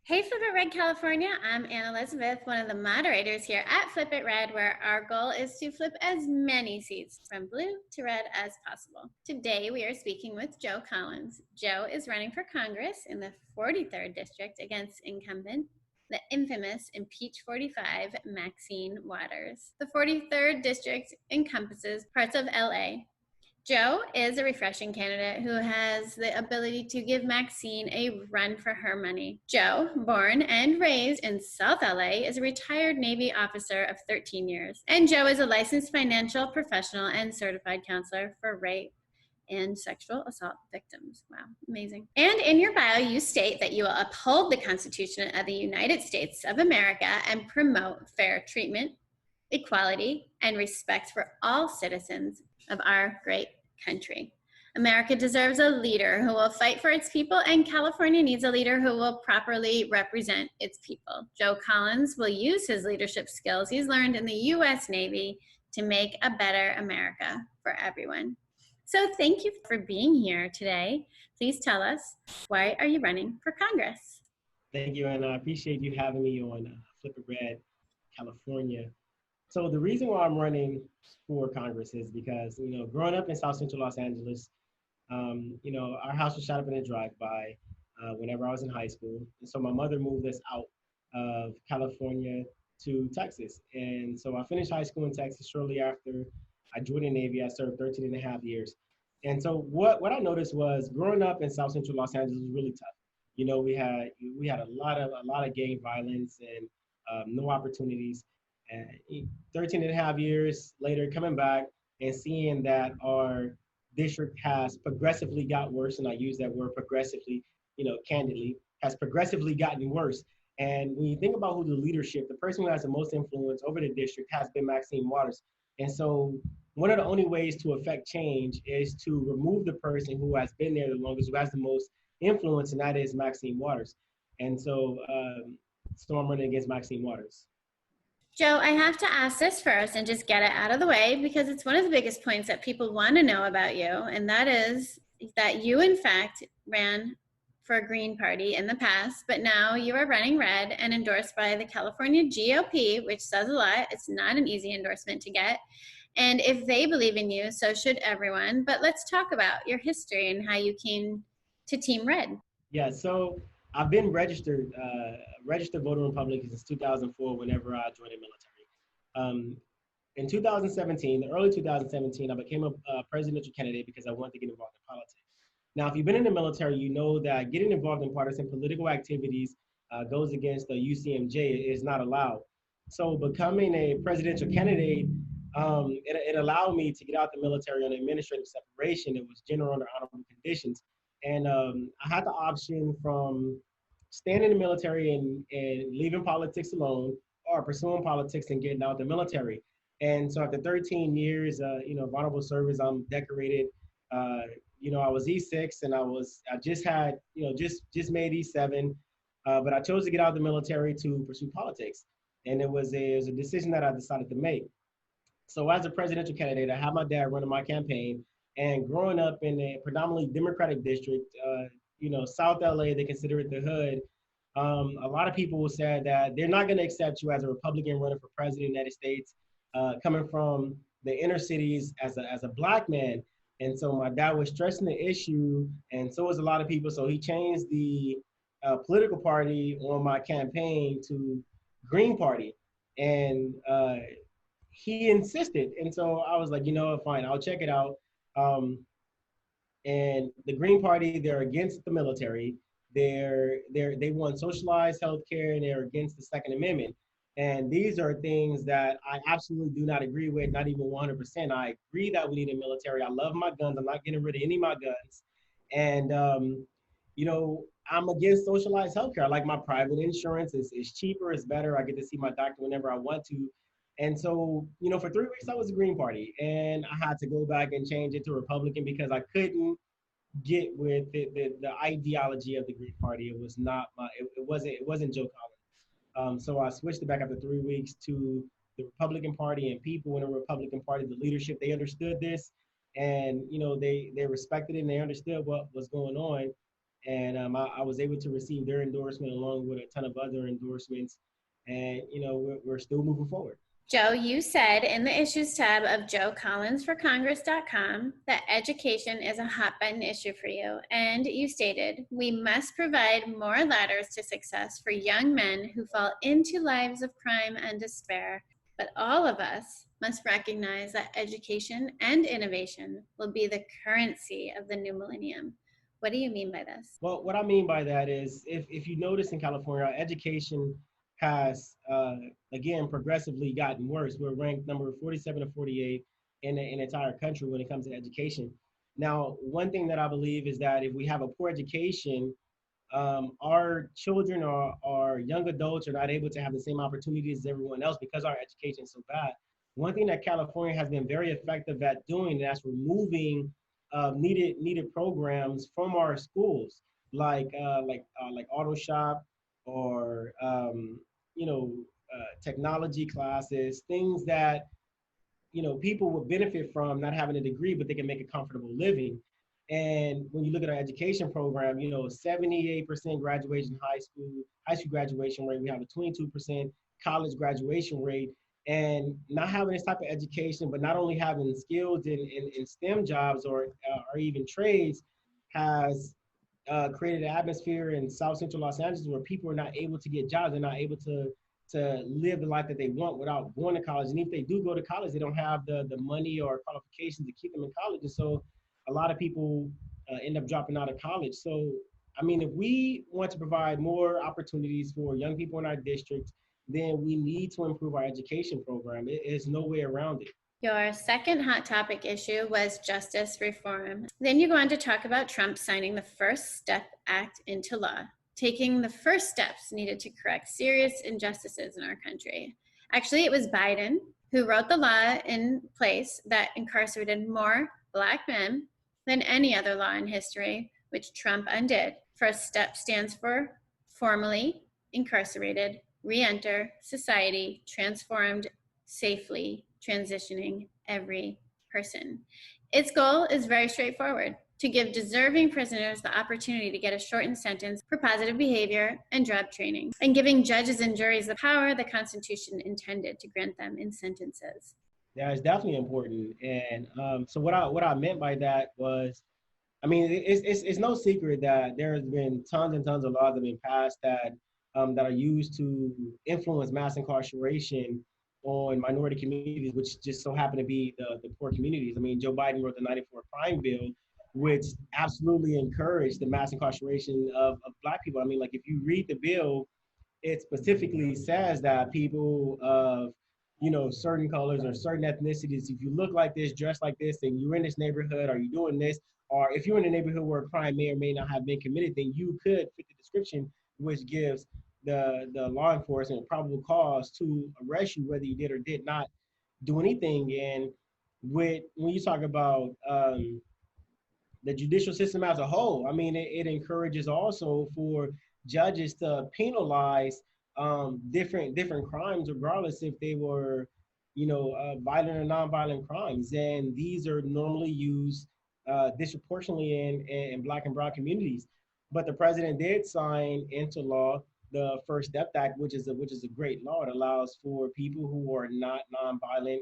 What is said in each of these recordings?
Hey, Flip It Red, California. I'm Anna Elizabeth, one of the moderators here at Flip It Red, where our goal is to flip as many seats from blue to red as possible. Today, we are speaking with Joe Collins. Joe is running for Congress in the 43rd District against incumbent, the infamous Impeach 45, Maxine Waters. The 43rd District encompasses parts of LA. Joe is a refreshing candidate who has the ability to give Maxine a run for her money. Joe, born and raised in South LA, is a retired Navy officer of 13 years. And Joe is a licensed financial professional and certified counselor for rape and sexual assault victims. Wow, amazing. And in your bio, you state that you will uphold the Constitution of the United States of America and promote fair treatment, equality, and respect for all citizens of our great country. America deserves a leader who will fight for its people, and California needs a leader who will properly represent its people. Joe Collins will use his leadership skills he's learned in the U.S. Navy to make a better America for everyone. So thank you for being here today. Please tell us, why are you running for Congress? Thank you, and I appreciate you having me on Flip It Red, California. So the reason why I'm running for Congress is because, growing up in South Central Los Angeles, our house was shot up in a drive-by whenever I was in high school. And so my mother moved us out of California to Texas. And so I finished high school in Texas shortly after I joined the Navy. I served 13 and a half years. And so what I noticed was growing up in South Central Los Angeles was really tough. We had a lot of gang violence and no opportunities. And 13 and a half years later, coming back and seeing that our district has progressively got worse, and I use that word progressively, candidly, has progressively gotten worse. And when you think about who the leadership, the person who has the most influence over the district has been Maxine Waters. And so one of the only ways to affect change is to remove the person who has been there the longest, who has the most influence, and that is Maxine Waters. And so, I'm running against Maxine Waters. Joe, I have to ask this first and just get it out of the way because it's one of the biggest points that people want to know about you, and that is that you, in fact, ran for a Green Party in the past, but now you are running red and endorsed by the California GOP, which says a lot. It's not an easy endorsement to get. And if they believe in you, so should everyone. But let's talk about your history and how you came to Team Red. Yeah, so I've been registered voter Republican since 2004, whenever I joined the military. In 2017, the early 2017, I became a presidential candidate because I wanted to get involved in politics. Now, if you've been in the military, you know that getting involved in partisan political activities goes against the UCMJ, is not allowed. So becoming a presidential candidate, it allowed me to get out the military on administrative separation. It was general under honorable conditions. And I had the option from staying in the military and leaving politics alone, or pursuing politics and getting out the military. And so after 13 years, of honorable service, I'm decorated. I was E6, and I just had, just made E7, but I chose to get out of the military to pursue politics. And it was a decision that I decided to make. So as a presidential candidate, I had my dad running my campaign, and growing up in a predominantly Democratic district, South LA, they consider it the hood. A lot of people said that they're not going to accept you as a Republican running for president of the United States, coming from the inner cities as a Black man. And so my dad was stressing the issue, and so was a lot of people. So he changed the political party on my campaign to Green Party. And he insisted. And so I was like, fine, I'll check it out. And the Green Party, they're against the military. They want socialized healthcare, and they're against the Second Amendment. And these are things that I absolutely do not agree with, not even 100%. I agree that we need a military. I love my guns. I'm not getting rid of any of my guns. And, I'm against socialized healthcare. I like my private insurance. It's cheaper, it's better. I get to see my doctor whenever I want to. And so, for 3 weeks, I was a Green Party. And I had to go back and change it to Republican because I couldn't get with the ideology of the Green Party. It was not it wasn't Joe Collins. So I switched it back after 3 weeks to the Republican Party, and people in the Republican Party, the leadership, they understood this, and they respected it, and they understood what was going on. And I was able to receive their endorsement along with a ton of other endorsements. And, we're still moving forward. Joe, you said in the issues tab of joecollinsforcongress.com that education is a hot button issue for you. And you stated, we must provide more ladders to success for young men who fall into lives of crime and despair. But all of us must recognize that education and innovation will be the currency of the new millennium. What do you mean by this? Well, what I mean by that is if you notice in California, education has, again, progressively gotten worse. We're ranked number 47 to 48 in the entire country when it comes to education. Now, one thing that I believe is that if we have a poor education, our children or our young adults are not able to have the same opportunities as everyone else because our education is so bad. One thing that California has been very effective at doing, that's removing needed programs from our schools, like auto shop or technology classes, things that people would benefit from not having a degree, but they can make a comfortable living. And when you look at our education program, 78% graduation high school graduation rate. We have a 22% college graduation rate. And not having this type of education, but not only having skills in STEM jobs or even trades, has created an atmosphere in South Central Los Angeles where people are not able to get jobs. They're not able to live the life that they want without going to college. And if they do go to college, they don't have the money or qualifications to keep them in college. And so a lot of people end up dropping out of college. So, I mean, if we want to provide more opportunities for young people in our district, then we need to improve our education program. There's no way around it. Your second hot topic issue was justice reform. Then you go on to talk about Trump signing the First Step Act into law, taking the first steps needed to correct serious injustices in our country. Actually, it was Biden who wrote the law in place that incarcerated more Black men than any other law in history, which Trump undid. First Step stands for formally incarcerated, re-enter society, transformed, safely transitioning every person. Its goal is very straightforward: to give deserving prisoners the opportunity to get a shortened sentence for positive behavior and job training, and giving judges and juries the power the Constitution intended to grant them in sentences. Yeah, it's definitely important. And so what I meant by that was, I mean, it's no secret that there has been tons and tons of laws that have been passed that are used to influence mass incarceration on minority communities, which just so happen to be the poor communities. I mean, Joe Biden wrote the 94 crime bill, which absolutely encouraged the mass incarceration of Black people. I mean, like if you read the bill, it specifically says that people of certain colors or certain ethnicities, if you look like this, dress like this, and you're in this neighborhood, are you doing this? Or if you're in a neighborhood where a crime may or may not have been committed, then you could fit the description, which gives the law enforcement probable cause to arrest you, whether you did or did not do anything. And when you talk about the judicial system as a whole, I mean, it encourages also for judges to penalize different crimes, regardless if they were, violent or nonviolent crimes. And these are normally used disproportionately in Black and Brown communities. But the president did sign into law the First Step Act, which is a great law. It allows for people who are not nonviolent,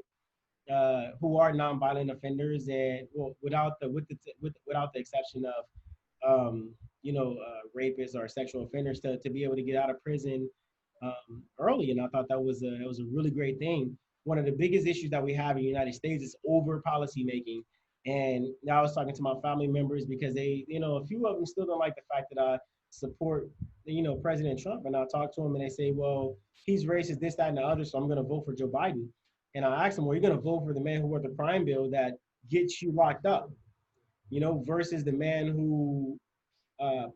who are nonviolent offenders, and well, without the exception of rapists or sexual offenders, to be able to get out of prison early. And I thought that was a really great thing. One of the biggest issues that we have in the United States is over policy making. And now I was talking to my family members because they, a few of them still don't like the fact that I support, President Trump. And I talk to them and they say, well, he's racist, this, that, and the other, so I'm going to vote for Joe Biden. And I asked them, well, you're going to vote for the man who wrote the crime bill that gets you locked up, versus the man who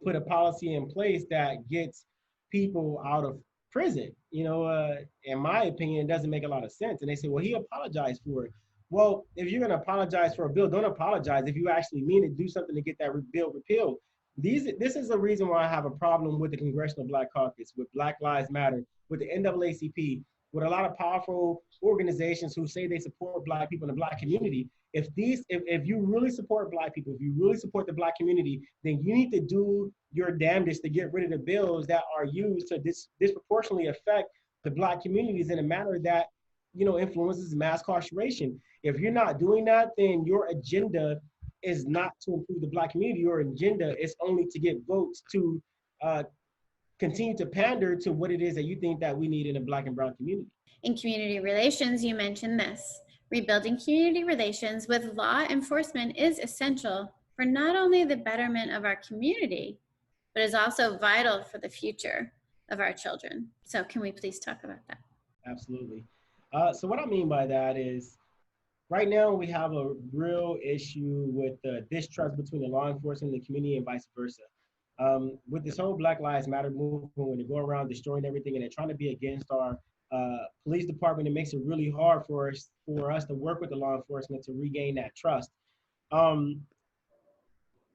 put a policy in place that gets people out of prison. In my opinion, it doesn't make a lot of sense. And they say, well, he apologized for it. Well, if you're going to apologize for a bill, don't apologize. If you actually mean it, do something to get that bill repealed. This is the reason why I have a problem with the Congressional Black Caucus, with Black Lives Matter, with the NAACP, with a lot of powerful organizations who say they support Black people in the Black community. If you really support Black people, if you really support the Black community, then you need to do your damnedest to get rid of the bills that are used to disproportionately affect the Black communities in a manner that, influences mass incarceration. If you're not doing that, then your agenda is not to improve the Black community. Your agenda is only to get votes to uh, continue to pander to what it is that you think that we need in a Black and brown community. In community relations, you mentioned this. Rebuilding community relations with law enforcement is essential for not only the betterment of our community, but is also vital for the future of our children. So can we please talk about that? Absolutely. So what I mean by that is, right now we have a real issue with the distrust between the law enforcement and the community and vice versa. With this whole Black Lives Matter movement, when they go around destroying everything and they're trying to be against our police department, it makes it really hard for us to work with the law enforcement to regain that trust. Um,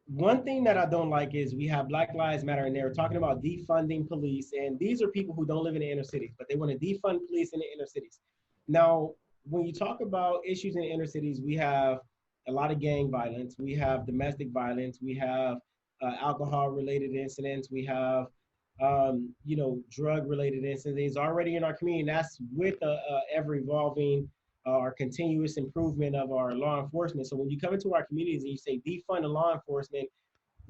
One thing that I don't like is we have Black Lives Matter and they're talking about defunding police. And these are people who don't live in the inner cities, but they want to defund police in the inner cities. Now, when you talk about issues in the inner cities, we have a lot of gang violence. We have domestic violence. We have alcohol related incidents. We have, drug related incidents already in our community. And that's with ever evolving our continuous improvement of our law enforcement. So when you come into our communities and you say defund the law enforcement,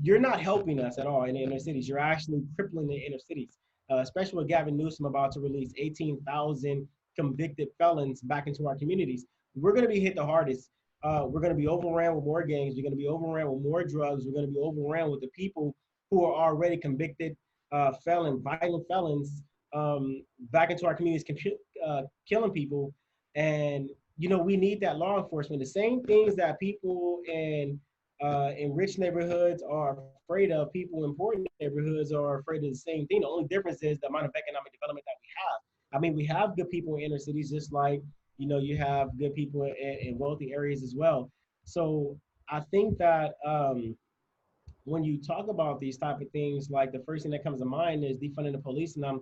you're not helping us at all in the inner cities. You're actually crippling the inner cities, especially with Gavin Newsom about to release 18,000 convicted felons back into our communities. We're going to be hit the hardest. We're going to be overrun with more gangs. We're going to be overrun with more drugs. We're going to be overrun with the people who are already convicted violent felons back into our communities, killing people. And, we need that law enforcement. The same things that people in rich neighborhoods are afraid of, people in poor neighborhoods are afraid of the same thing. The only difference is the amount of economic development that we have. I mean, we have good people in inner cities, just like, you have good people in wealthy areas as well. So I think that when you talk about these type of things, like the first thing that comes to mind is defunding the police, and I'm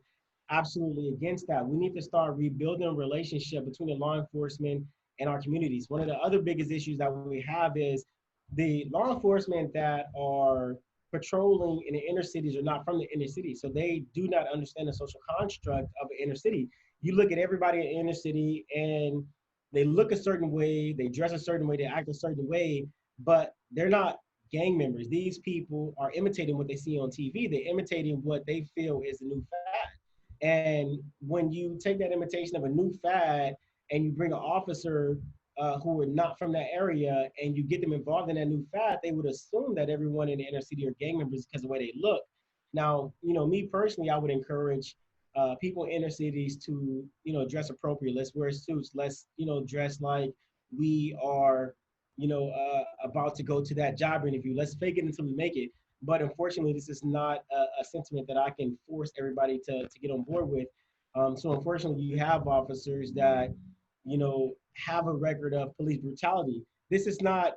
absolutely against that. We need to start rebuilding a relationship between the law enforcement and our communities. One of the other biggest issues that we have is the law enforcement that are patrolling in the inner cities are not from the inner city, so they do not understand the social construct of an inner city. You look at everybody in the inner city and they look a certain way, they dress a certain way, they act a certain way, but they're not gang members. These people are imitating what they see on TV. They're imitating what they feel is the new fad. And when you take that imitation of a new fad and you bring an officer who are not from that area and you get them involved in that new fad, they would assume that everyone in the inner city are gang members because of the way they look. Now, me personally, I would encourage people in inner cities to, dress appropriate. Let's wear suits. Let's, dress like we are, about to go to that job interview. Let's fake it until we make it. But unfortunately, this is not a sentiment that I can force everybody to get on board with. So unfortunately, you have officers that, have a record of police brutality. This is not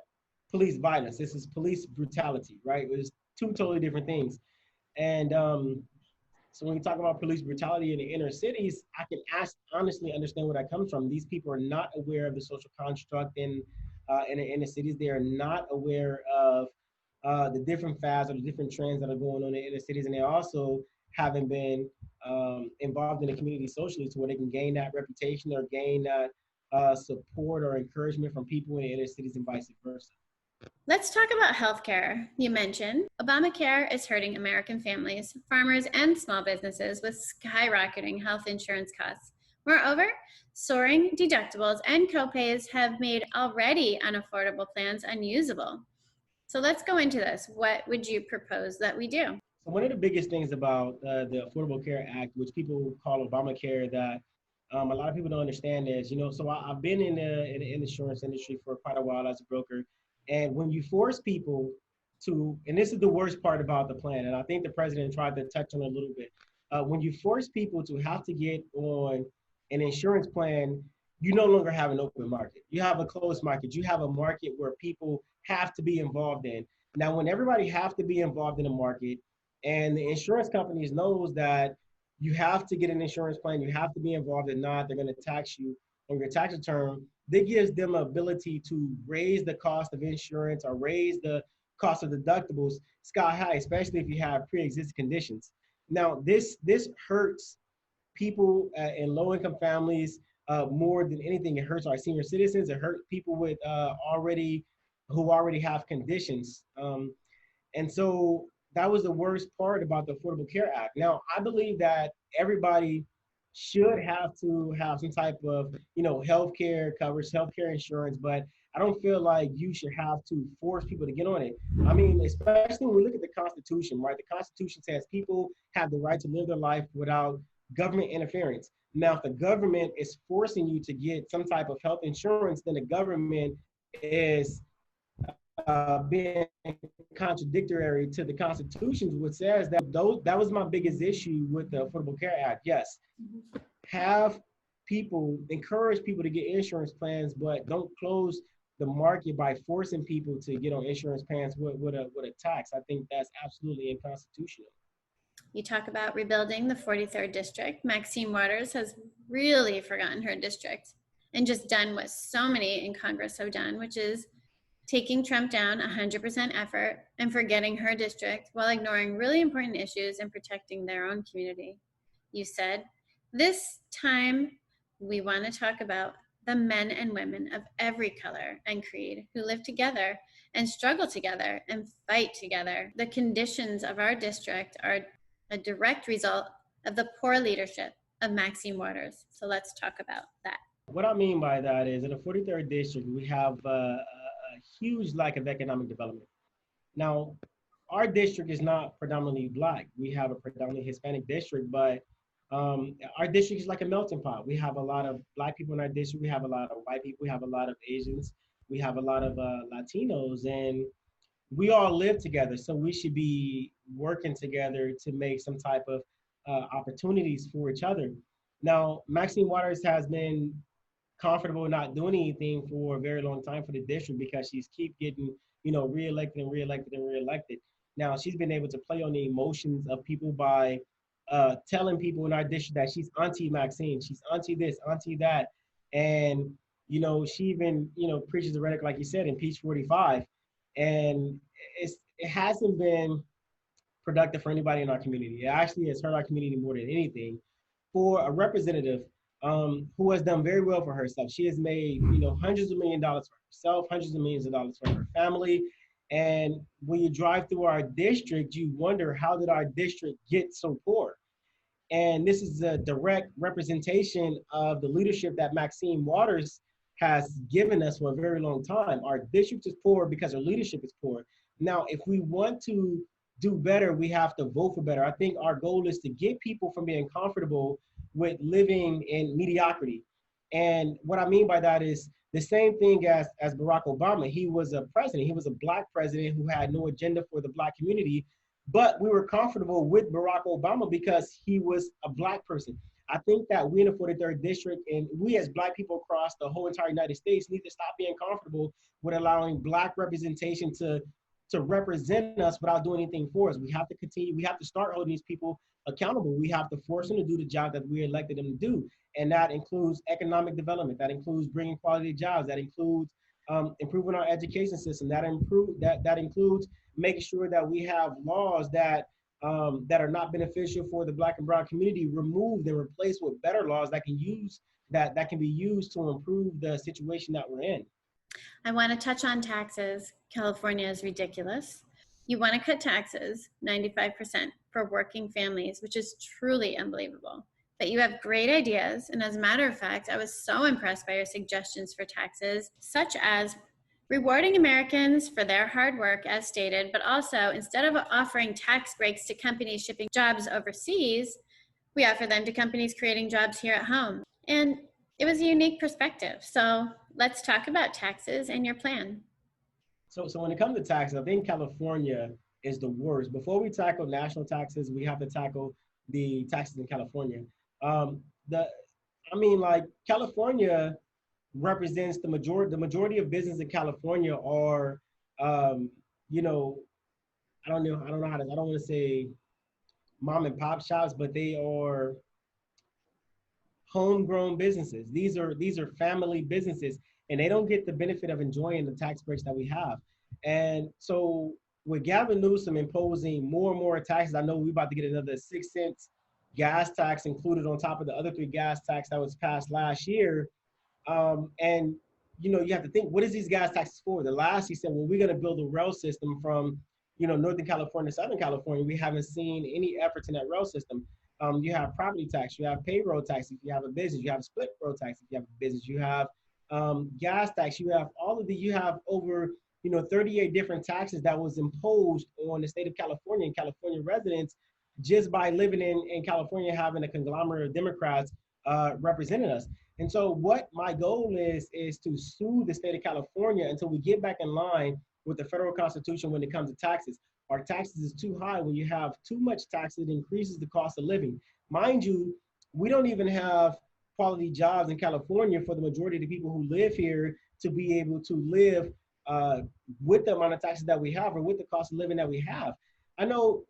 police violence. This is police brutality, right? It's two totally different things. And so when you talk about police brutality in the inner cities, I can honestly understand where that comes from. These people are not aware of the social construct in the inner cities. They are not aware of the different fads or the different trends that are going on in the inner cities. And they also haven't been involved in the community socially to where they can gain that reputation or gain that support or encouragement from people in the inner cities and vice versa. Let's talk about healthcare. You mentioned Obamacare is hurting American families, farmers, and small businesses with skyrocketing health insurance costs. Moreover, soaring deductibles and copays have made already unaffordable plans unusable. So let's go into this. What would you propose that we do? So one of the biggest things about the Affordable Care Act, which people call Obamacare, that a lot of people don't understand is, so I've been in the insurance industry for quite a while as a broker. And when you force people to, and this is the worst part about the plan, and I think the president tried to touch on it a little bit. When you force people to have to get on an insurance plan, you no longer have an open market. You have a closed market. You have a market where people have to be involved in. Now, when everybody have to be involved in a market, and the insurance companies knows that you have to get an insurance plan. You have to be involved. If not, they're going to tax you on your tax return. That gives them ability to raise the cost of insurance or raise the cost of deductibles sky high, especially if you have pre-existing conditions. Now, this hurts people in low-income families more than anything. It hurts our senior citizens. It hurts people with who already have conditions. And so that was the worst part about the Affordable Care Act. Now, I believe that everybody should have to have some type of, healthcare coverage, healthcare insurance, but I don't feel like you should have to force people to get on it. I mean, especially when we look at the Constitution, right? The Constitution says people have the right to live their life without government interference. Now, if the government is forcing you to get some type of health insurance, then the government is being contradictory to the Constitution, which says that was my biggest issue with the Affordable Care Act. Yes, have encourage people to get insurance plans, but don't close the market by forcing people to get on insurance plans with a tax. I think that's absolutely unconstitutional. You talk about rebuilding the 43rd district. Maxine Waters has really forgotten her district and just done what so many in Congress have done, which is taking Trump down 100% effort and forgetting her district while ignoring really important issues and protecting their own community. You said, this time we want to talk about the men and women of every color and creed who live together and struggle together and fight together. The conditions of our district are a direct result of the poor leadership of Maxine Waters. So let's talk about that. What I mean by that is in the 43rd district, we have a huge lack of economic development. Now, our district is not predominantly Black. We have a predominantly Hispanic district, but our district is like a melting pot. We have a lot of Black people in our district. We have a lot of white people. We have a lot of Asians. We have a lot of Latinos, and we all live together. So we should be working together to make some type of opportunities for each other. Now, Maxine Waters has been comfortable not doing anything for a very long time for the district because she's keep getting, reelected and reelected and reelected. Now she's been able to play on the emotions of people by telling people in our district that she's Auntie Maxine, she's Auntie this, Auntie that, and she even preaches the rhetoric like you said in Peach 45, and it hasn't been productive for anybody in our community. It actually has hurt our community more than anything. For a representative who has done very well for herself. She has made, hundreds of $millions for herself, hundreds of millions of dollars for her family. And when you drive through our district, you wonder, how did our district get so poor? And this is a direct representation of the leadership that Maxine Waters has given us for a very long time. Our district is poor because our leadership is poor. Now, if we want to do better, we have to vote for better. I think our goal is to get people from being comfortable with living in mediocrity. And what I mean by that is the same thing as Barack Obama. He was a president. He was a Black president who had no agenda for the Black community, but we were comfortable with Barack Obama because he was a Black person. I think that we in the 43rd district and we as Black people across the whole entire United States need to stop being comfortable with allowing Black representation to represent us without doing anything for us. We have to continue. We have to start holding these people accountable. We have to force them to do the job that we elected them to do. And that includes economic development. That includes bringing quality jobs. That includes improving our education system. That includes making sure that we have laws that are not beneficial for the Black and brown community removed and replaced with better laws that can be used to improve the situation that we're in. I want to touch on taxes. California is ridiculous. You want to cut taxes 95% for working families, which is truly unbelievable. But you have great ideas. And as a matter of fact, I was so impressed by your suggestions for taxes, such as rewarding Americans for their hard work as stated, but also instead of offering tax breaks to companies shipping jobs overseas, we offer them to companies creating jobs here at home. And it was a unique perspective. So let's talk about taxes and your plan. So when it comes to taxes, I think California is the worst. Before we tackle national taxes, we have to tackle the taxes in California. California represents the majority of business in California are, I don't want to say mom and pop shops, but they are homegrown businesses. These are family businesses, and they don't get the benefit of enjoying the tax breaks that we have. And so with Gavin Newsom imposing more and more taxes, I know we're about to get another 6 cents gas tax included on top of the other three gas tax that was passed last year. And you have to think, what is these gas taxes for? The last he said, well, we're going to build a rail system from Northern California to Southern California. We haven't seen any efforts in that rail system. You have property tax, you have payroll tax if you have a business, you have split road tax if you have a business, you have gas tax, you have all of you have over 38 different taxes that was imposed on the state of California and California residents just by living in California, having a conglomerate of Democrats representing us. And so what my goal is to sue the state of California until we get back in line with the federal constitution when it comes to taxes. Our taxes is too high. When you have too much tax, it increases the cost of living. Mind you, we don't even have quality jobs in California for the majority of the people who live here to be able to live with the amount of taxes that we have or with the cost of living that we have. I know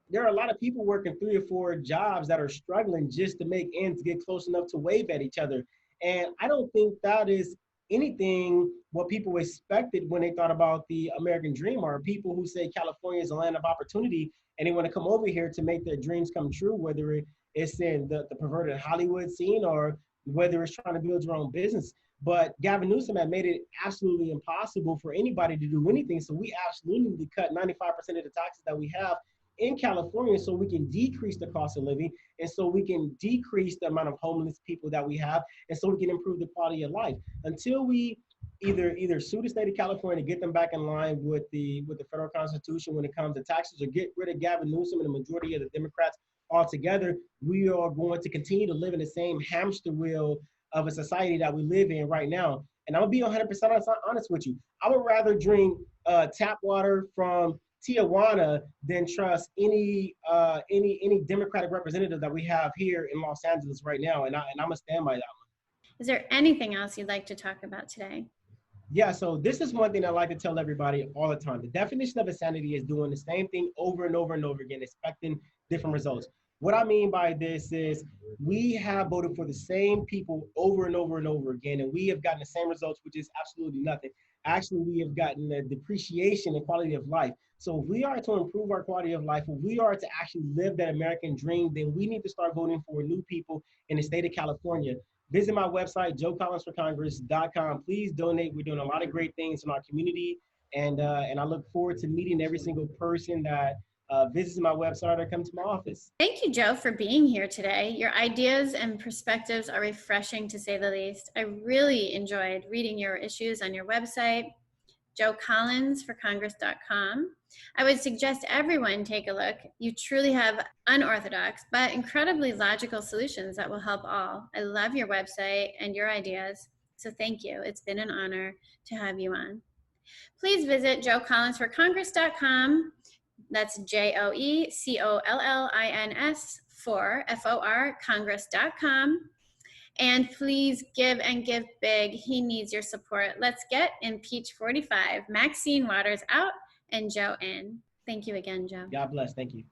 there are a lot of people working 3 or 4 jobs that are struggling just to make ends get close enough to wave at each other. And I don't think that is anything what people expected when they thought about the American dream, or people who say California is a land of opportunity and they want to come over here to make their dreams come true, whether it's in the perverted Hollywood scene or whether it's trying to build your own business. But Gavin Newsom had made it absolutely impossible for anybody to do anything. So we absolutely need to cut 95% of the taxes that we have in California so we can decrease the cost of living, and so we can decrease the amount of homeless people that we have, and so we can improve the quality of life. Until we either sue the state of California to get them back in line with the federal constitution when it comes to taxes, or get rid of Gavin Newsom and the majority of the Democrats altogether, we are going to continue to live in the same hamster wheel of a society that we live in right now. And I'm gonna be 100% honest with you. I would rather drink tap water from Tijuana than trust any Democratic representative that we have here in Los Angeles right now, and I'm gonna stand by that one. Is there anything else you'd like to talk about today? Yeah, so this is one thing I like to tell everybody all the time. The definition of insanity is doing the same thing over and over and over again, expecting different results. What I mean by this is we have voted for the same people over and over and over again, and we have gotten the same results, which is absolutely nothing. Actually, we have gotten a depreciation in quality of life. So if we are to improve our quality of life, if we are to actually live that American dream, then we need to start voting for new people in the state of California. Visit my website, joecollinsforcongress.com. Please donate. We're doing a lot of great things in our community, and I look forward to meeting every single person that visits my website or comes to my office. Thank you, Joe, for being here today. Your ideas and perspectives are refreshing, to say the least. I really enjoyed reading your issues on your website, joecollinsforcongress.com. I would suggest everyone take a look. You truly have unorthodox but incredibly logical solutions that will help all. I love your website and your ideas, so thank you. It's been an honor to have you on. Please visit joecollinsforcongress.com. That's JOECOLLINS for Congress.com. And please give and give big. He needs your support. Let's get Impeach 45. Maxine Waters out and Joe in. Thank you again, Joe. God bless. Thank you.